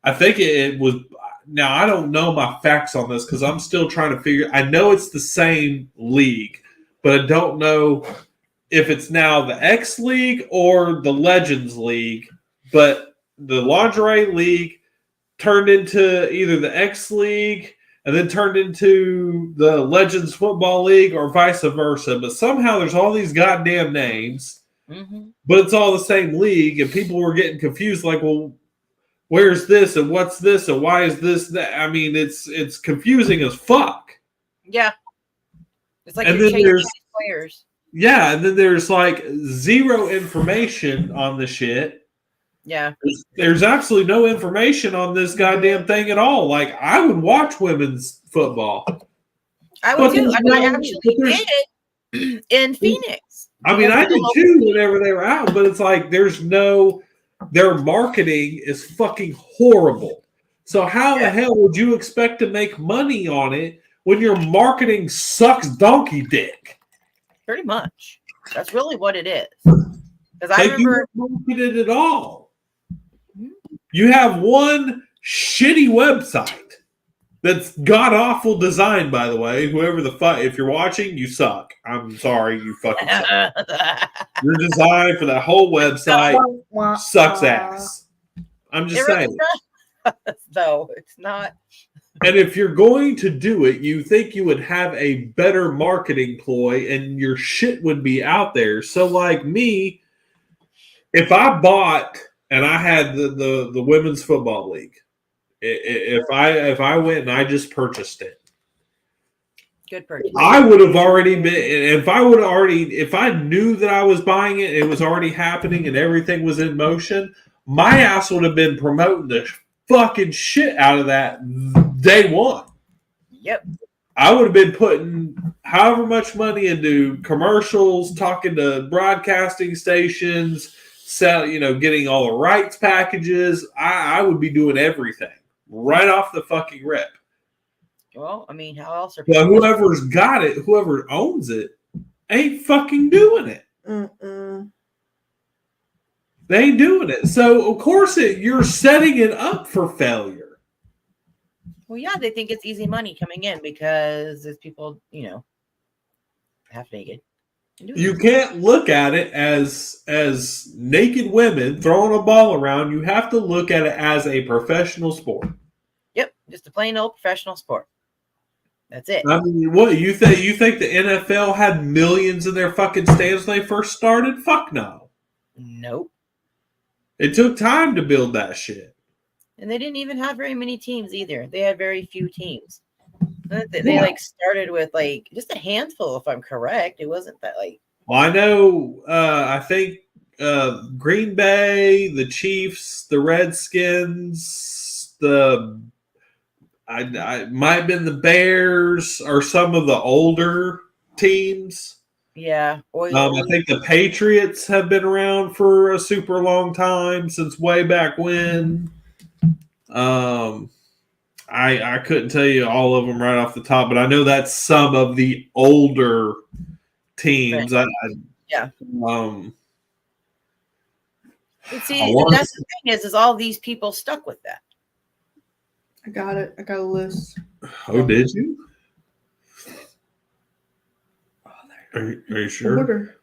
I think it was, now I don't know my facts on this because I'm still trying to figure, I know it's the same league, but I don't know if it's now the X League or the Legends League, but the lingerie league turned into either the X League and then turned into the Legends Football League or vice versa. But somehow there's all these goddamn names, but it's all the same league, and people were getting confused like, well, where's this and what's this and why is this that? I mean, it's confusing as fuck. Yeah. It's like and you're then changing players. Yeah, and then there's like zero information on the shit. Yeah. There's absolutely no information on this goddamn thing at all. Like, I would watch women's football. I would too. I actually did in Phoenix. I mean, I did too whenever they were out, but it's like their marketing is fucking horrible. So how the hell would you expect to make money on it when your marketing sucks donkey dick? Pretty much. That's really what it is. Because I remember you don't market it at all. You have one shitty website that's god awful design, by the way. Whoever the fuck, if you're watching, you suck. I'm sorry, you fucking suck. Your design for that whole website sucks ass. I'm just saying. Though it's not. And if you're going to do it, you think you would have a better marketing ploy and your shit would be out there. So like me, if I bought and I had the women's football league, if I went and I just purchased it, good purchase. I would have already been, if I knew that I was buying it, it was already happening and everything was in motion, my ass would have been promoting the fucking shit out of that day one. Yep. I would have been putting however much money into commercials, talking to broadcasting stations, getting all the rights packages. I would be doing everything right off the fucking rip. Well, I mean, how else are people? But whoever's got it, whoever owns it, ain't fucking doing it. They ain't doing it. So, of course, you're setting it up for failure. Well, yeah, they think it's easy money coming in because there's people, half naked. You can't look at it as naked women throwing a ball around. You have to look at it as a professional sport. Yep, just a plain old professional sport. That's it. I mean, what you think? You think the NFL had millions in their fucking stands when they first started? Fuck no. Nope. It took time to build that shit. And they didn't even have very many teams either. They had very few teams. They started with just a handful, if I'm correct. It wasn't that Well, I know. I think Green Bay, the Chiefs, the Redskins, I might have been the Bears, or some of the older teams. Yeah. I think the Patriots have been around for a super long time, since way back when. I couldn't tell you all of them right off the top, but I know that's some of the older teams. Right. Yeah. But see, that's the thing is all these people stuck with that. I got it. I got a list. Oh, did you? Are you sure? Order.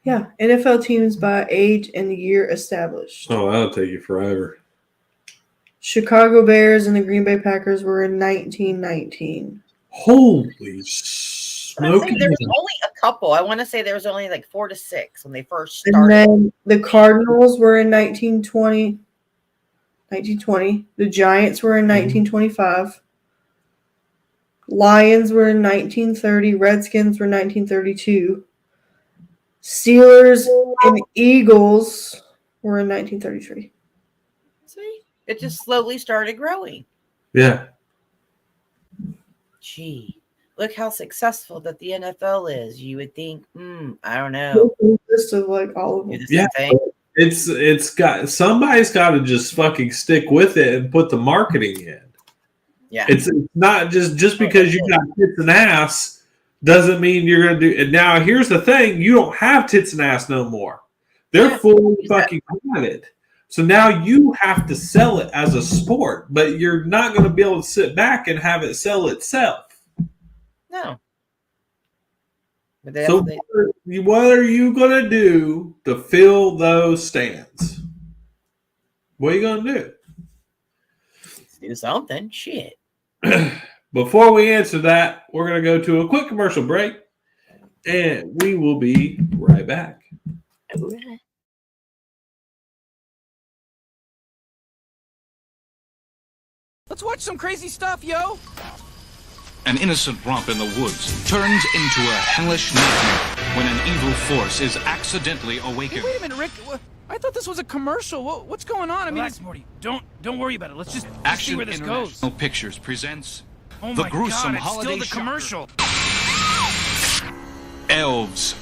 Yeah, NFL teams by age and year established. Oh, that'll take you forever. Chicago Bears and the Green Bay Packers were in 1919. Holy smoke! There was only a couple. I want to say there was only 4 to 6 when they first started. And then the Cardinals were in 1920. The Giants were in 1925. Lions were in 1930. Redskins were 1932. Steelers and Eagles were in 1933. See? It just slowly started growing. Yeah. Gee, look how successful that the NFL is. You would think, I don't know. List of all of them. Yeah. It's got somebody's got to just fucking stick with it and put the marketing in. Yeah. It's not just because you got tits and ass doesn't mean you're gonna do it. Now here's the thing: you don't have tits and ass no more. They're fully fucking padded. So now you have to sell it as a sport, but you're not going to be able to sit back and have it sell itself. No. So what are you going to do to fill those stands? What are you going to do? Let's do something. Shit. Before we answer that, we're going to go to a quick commercial break, and we will be right back. All right. Let's watch some crazy stuff, yo! An innocent romp in the woods turns into a hellish nightmare when an evil force is accidentally awakened. Hey, wait a minute, Rick. I thought this was a commercial. What's going on? Relax, Morty. Don't worry about it. Let's just see Action where this International goes. Pictures presents Oh the my gruesome God, it's holiday still the shocker. commercial. Elves.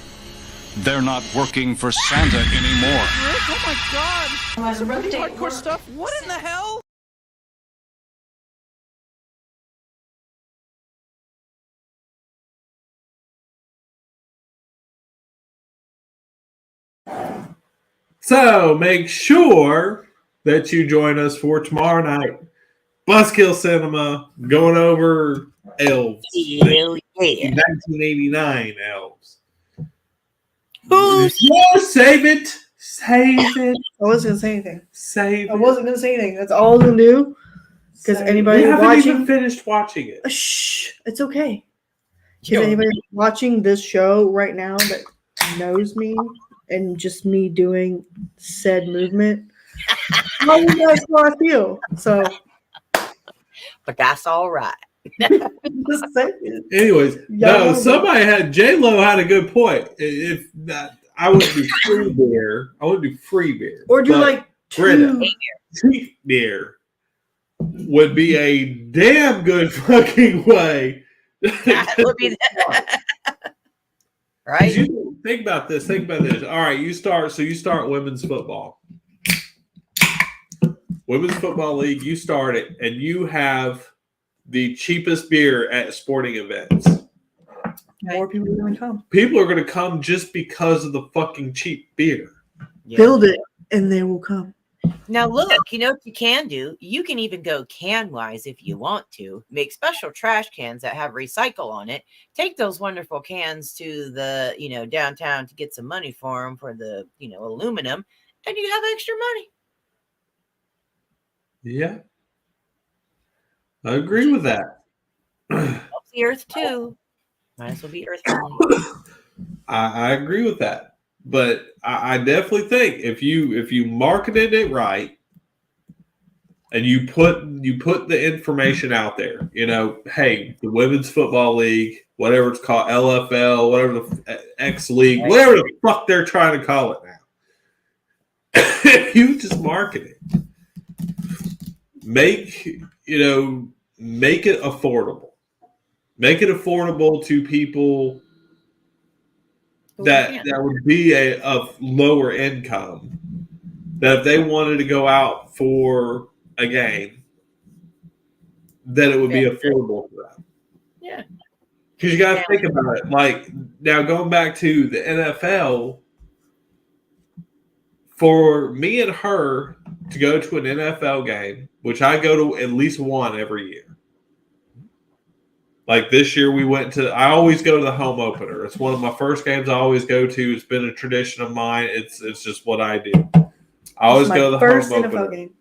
They're not working for Santa anymore. Rick, oh my God! Some really hardcore stuff. What in the hell? So make sure that you join us for tomorrow night. Buzzkill Cinema, going over Elves. Hell yeah. 1989 Elves. Who's Save it. Save it. I wasn't going to say anything. Save I it. wasn't going to say anything. That's all I was going to do. Because Save anybody it. We haven't watching... even finished watching it. Shh. It's okay. Because anybody watching this show right now that knows me and just me doing said movement, well, that's how I feel. So... But that's all right. Just saying. Anyways, Yeah. no, somebody had J-Lo had a good point. If not, I wouldn't do free beer. I wouldn't do free beer. Or do But like Britta, two. cheap beer would be a damn good fucking way. That would be right. You think about this. Think about this. All right, you start women's football. Women's Football League, you start it, and you have the cheapest beer at sporting events. More people are going to come. People are going to come just because of the fucking cheap beer. Yeah. Build it. and they will come. Now, look, you know what you can do? You can even go can-wise if you want to. Make special trash cans that have recycle on it. Take those wonderful cans to the, downtown to get some money for them for the, aluminum, and you have extra money. Yeah. I agree with that. Helps the earth, too. Might as well be earth-friendly. I agree with that. But I definitely think if you marketed it right and you put the information out there, hey, the Women's Football League, whatever it's called, LFL, whatever the X League, whatever the fuck they're trying to call it now. You just market it. Make it affordable. Make it affordable to people that would be of lower income, that if they wanted to go out for a game, that it would be affordable for them. Yeah. Because you got to think about it. Like, now going back to the NFL, for me and her to go to an NFL game, which I go to at least one every year. Like this year, I always go to the home opener. It's one of my first games I always go to. It's been a tradition of mine. It's just what I do. I always go to the first home NFL opener. Game.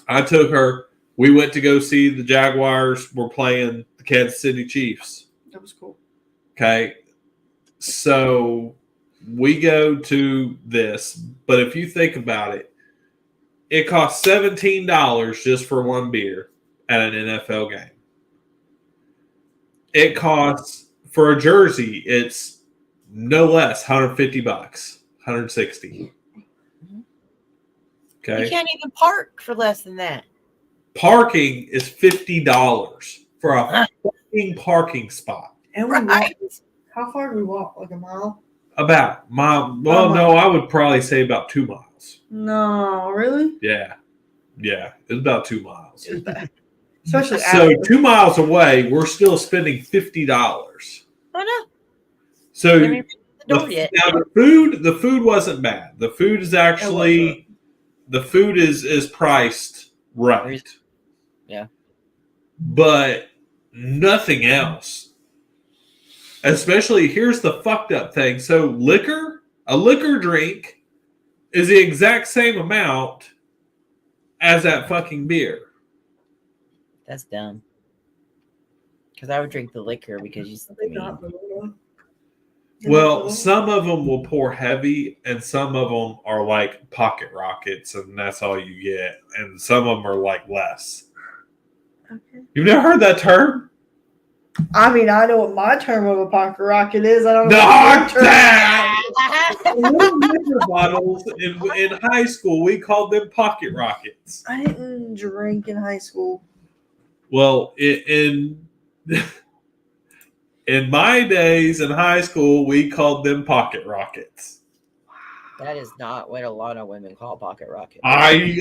I took her. We went to go see the Jaguars were playing the Kansas City Chiefs. That was cool. Okay. So we go to this, but if you think about it, it costs $17 just for one beer at an NFL game. It costs for a jersey, it's no less $150, $160. Okay. You can't even park for less than that. Parking is $50 for a fucking parking spot. And we walked. How far do we walk? Like a mile? About a mile. Well, no, I would probably say about 2 miles. No, really? Yeah. Yeah. It's about 2 miles. Especially So after. 2 miles away, we're still spending $50. I know. So I mean, the door yet. now the food wasn't bad. The food is actually is priced right. Yeah. But nothing else. Especially here's the fucked up thing. So a liquor drink is the exact same amount as that fucking beer. That's dumb. Because I would drink the liquor because you said Well, some of them will pour heavy, and some of them are like pocket rockets, and that's all you get. And some of them are like less. Okay. You've never heard that term? I mean, I know what my term of a pocket rocket is. I don't know. Knock down! Liquor bottles in high school, we called them pocket rockets. I didn't drink in high school. Well, in my days in high school, we called them pocket rockets. That is not what a lot of women call pocket rockets. I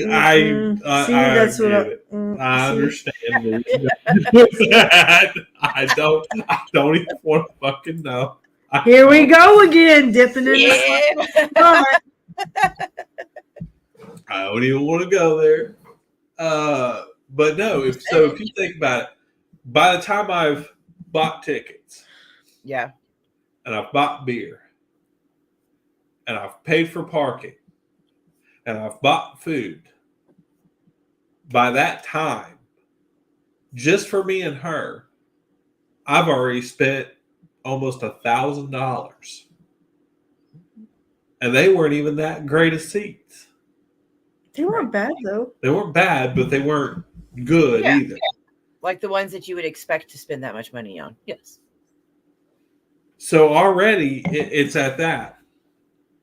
that's what I understand. I don't even want to fucking know. Here we go again, dipping in the I don't even want to go there. But no, if you think about it, by the time I've bought tickets, Yeah. and I've bought beer, and I've paid for parking, and I've bought food, by that time, just for me and her, I've already spent almost $1,000. And they weren't even that great of seats. They weren't bad though. They weren't bad, but they weren't good either. Like the ones that you would expect to spend that much money on. Yes. So already it's at that.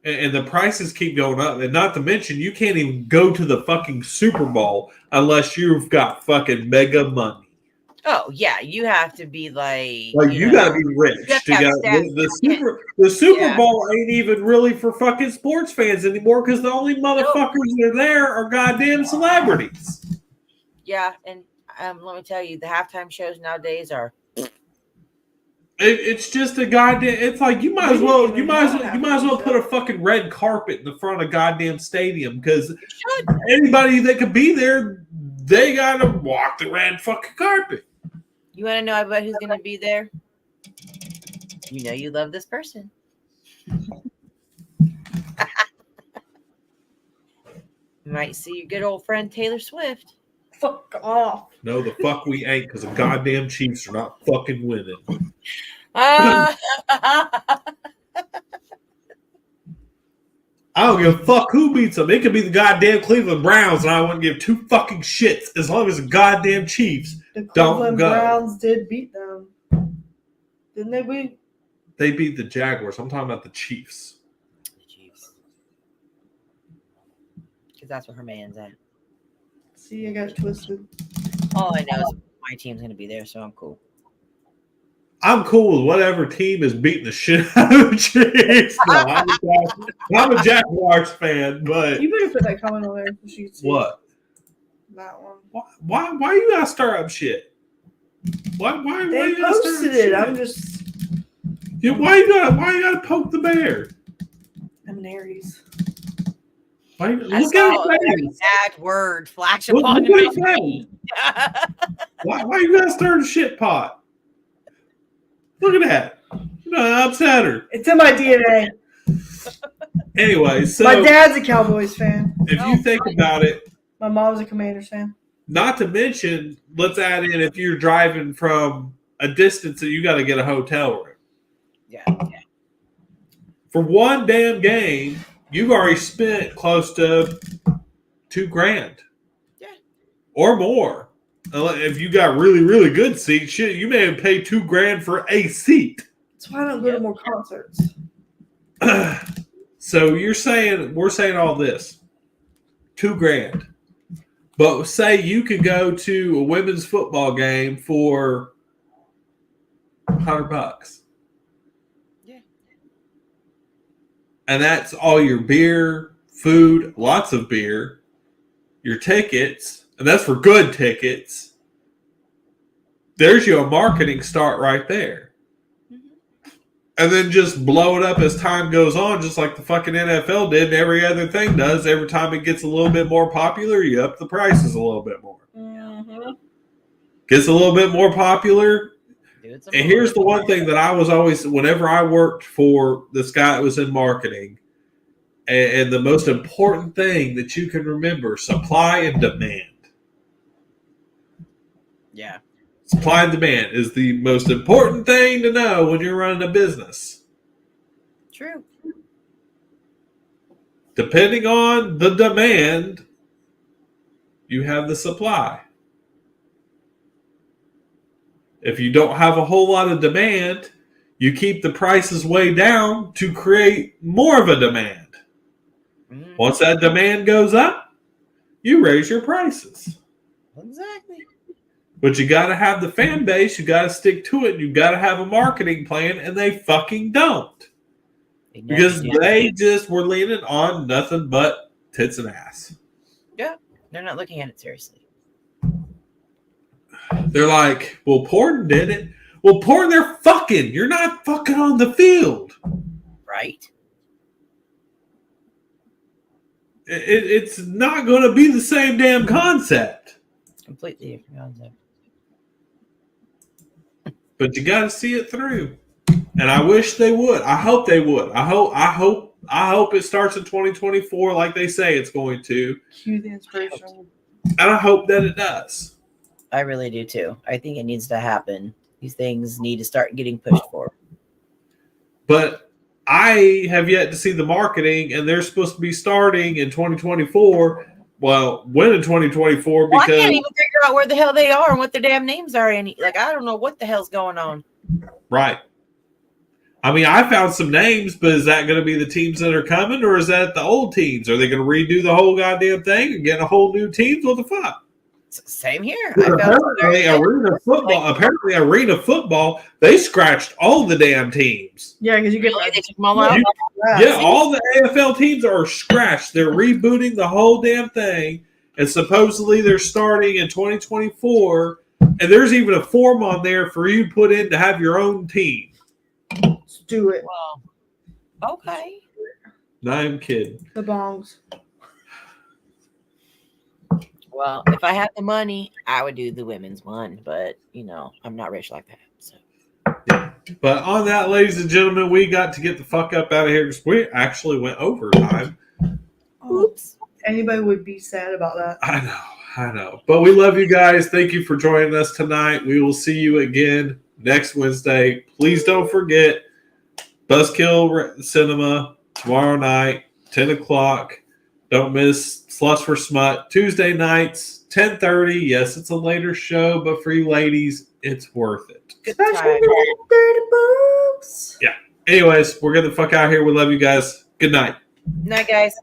And the prices keep going up. And not to mention, you can't even go to the fucking Super Bowl unless you've got fucking mega money. Oh, yeah. You have to be like you got to be rich. The Super Bowl ain't even really for fucking sports fans anymore because the only motherfuckers that are there are goddamn celebrities. Yeah. And let me tell you, the halftime shows nowadays are It's just a goddamn. It's like you might as well put a fucking red carpet in the front of a goddamn stadium because anybody that could be there, they gotta walk the red fucking carpet. You want to know about who's going to be there? You know you love this person. You might see your good old friend Taylor Swift. Fuck off. No, the fuck we ain't because the goddamn Chiefs are not fucking winning. Ah. I don't give a fuck who beats them. It could be the goddamn Cleveland Browns, and I wouldn't give two fucking shits as long as the goddamn Chiefs The don't Cleveland go. Browns did beat them. Didn't they beat? They beat the Jaguars. I'm talking about the Chiefs. Because that's where her man's at. See, I got it twisted. All I know is my team's going to be there, so I'm cool. I'm cool with whatever team is beating the shit out of the Chiefs. No, I'm a Jaguars fan, but You better put that comment on there so she can see what? that one. Why you gotta stir up shit? Why They you gotta stir up posted shit? it. I'm just. Yeah, why you gotta poke the bear? I'm an Aries. Why, I look saw at every his face. bad word flash Look upon at his me. face. Why you gotta stir the shit pot? Look at that. You know, upset her. It's in my DNA. Anyway, so My dad's a Cowboys fan. if you think about it, My mom's a Commanders fan. not to mention, let's add in if you're driving from a distance that you got to get a hotel room. Yeah. For one damn game, you've already spent close to $2,000. Yeah. Or more. If you got really, really good seats, shit, you may have paid $2,000 for a seat. That's why I don't go to more concerts. So we're saying all this. $2,000. But say you could go to a women's football game for $100. Yeah. And that's all your beer, food, lots of beer, your tickets, and that's for good tickets. There's your marketing start right there. Mm-hmm. And then just blow it up as time goes on, just like the fucking NFL did and every other thing does. Every time it gets a little bit more popular, you up the prices a little bit more. Mm-hmm. Gets a little bit more popular. Dude, some And here's the one thing that I was always, whenever I worked for this guy that was in marketing, and the most important thing that you can remember, supply and demand. Yeah. Supply and demand is the most important thing to know when you're running a business. True. Depending on the demand, you have the supply. If you don't have a whole lot of demand, you keep the prices way down to create more of a demand. Mm-hmm. Once that demand goes up, you raise your prices. Exactly. But you got to have the fan base. You got to stick to it. You got to have a marketing plan, and they fucking don't. Because they just were leaning on nothing but tits and ass. Yeah. They're not looking at it seriously. They're like, well, porn did it. Well, porn, they're fucking. You're not fucking on the field. Right. It's not going to be the same damn concept. It's completely different concept. But you got to see it through. And I wish they would. I hope they would. I hope it starts in 2024 like they say it's going to. Cue the inspiration. And I hope that it does. I really do too. I think it needs to happen. These things need to start getting pushed forward. But I have yet to see the marketing, and they're supposed to be starting in 2024. Well, when in 2024? Well, I Because can't even figure out where the hell they are and what their damn names are. Like, I don't know what the hell's going on. right. I mean, I found some names, but is that going to be the teams that are coming, or is that the old teams? Are they going to redo the whole goddamn thing and get a whole new teams? What the fuck? Same here. Apparently, Arena Football, they scratched all the damn teams. Yeah, because you get Really? They took them all out? Yeah, all the AFL teams are scratched. They're rebooting the whole damn thing, and supposedly they're starting in 2024 And there's even a form on there for you to put in to have your own team. Let's do it. Well, okay. Not even kidding. The bongs. Well, if I had the money, I would do the women's one, but I'm not rich like that. So But on that, ladies and gentlemen, we got to get the fuck up out of here because we actually went overtime. Oops. Anybody would be sad about that. I know. But we love you guys. Thank you for joining us tonight. We will see you again next Wednesday. Please don't forget Buzzkill Cinema tomorrow night, 10 o'clock. Don't miss Sluts for Smut. Tuesday nights, 10:30. Yes, it's a later show, but for you ladies, it's worth it. good Especially time. the dirty boobs. Anyways, we're getting the fuck out of here. We love you guys. Good night. Night, guys.